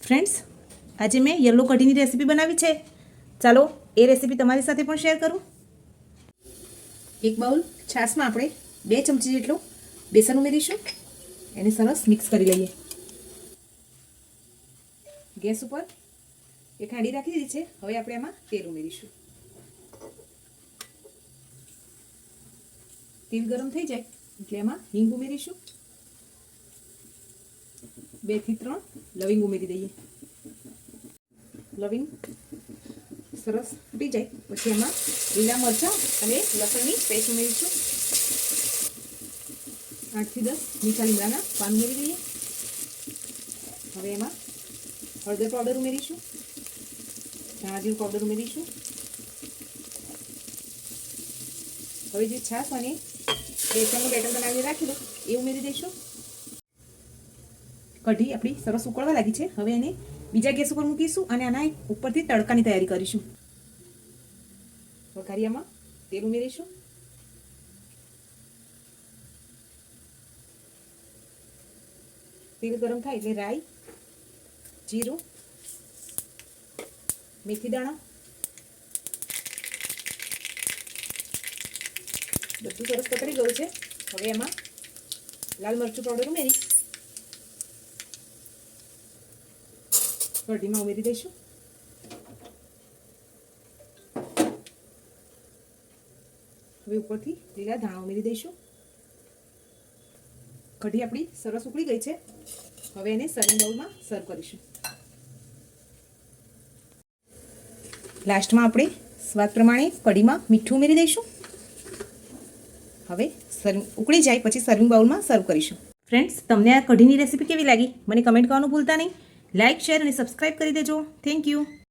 Friends, આજે મેં yellow કઢીની recipe બનાવી છે. ચાલો એ રેસીપી તમારી સાથે પણ શેર કરું. એક બાઉલ છાશમાં આપણે 2 ચમચી જેટલું બેસન ઉમેરીશું. એને સરસ મિક્સ કરી લઈએ. ગેસ ઉપર એક હાંડી રાખી દીધી છે. હવે આપણે એમાં તેલ ઉમેરીશું. તેલ ગરમ થઈ જાય એટલે એમાં હિંગ ઉમેરીશું. 2 થી 3 લવિંગ ઉમેરી દઈએ. લવિંગ સરસ ફૂટી જાય પછી એમાં લીલા મરચાં અને લસણની પેસ્ટ ઉમેરીશું. 8 થી 10 મીઠા લીમડાના પાન ઉમેરી દઈએ. હવે એમાં હળદર પાવડર ઉમેરીશું. ધાણા જીરું પાવડર ઉમેરીશું. હવે જે છાશ અને બેસનનું બેટર બનાવીને રાખેલું એ ઉમેરી દઈશું. કઢી આપણી સરસ ઉકળવા લાગી છે. હવે એને બીજા ગેસ ઉપર મૂકીશું અને આના ઉપરથી તડકાની તૈયારી કરીશું. વઘારિયામાં તેલ ઉમેરીશું. તેલ ગરમ થાય એટલે રાઈ, જીરું, મેથી દાણા બધું સરસ પકડી ગયું છે. હવે એમાં લાલ મરચું પાવડર ઉમેરી કઢીમાં ઉમેરી દઈશું. હવે ઉપરથી લીલા ધાણા ઉમેરી દઈશું. કઢી આપણી સરસ ઉકળી ગઈ છે. હવે એને સર્વિંગ બાઉલમાં સર્વ કરીશું. લાસ્ટમાં આપણે સ્વાદ પ્રમાણે કઢીમાં મીઠું ઉમેરી દઈશું. હવે ઉકળી જાય પછી સર્વિંગ બાઉલમાં સર્વ કરીશું. ફ્રેન્ડ્સ, તમને આ કઢીની રેસીપી કેવી લાગી મને કમેન્ટ કરવાનું ભૂલતા નહીં. લાઇક, શેર અને સબસ્ક્રાઇબ કરી દેજો. Thank you.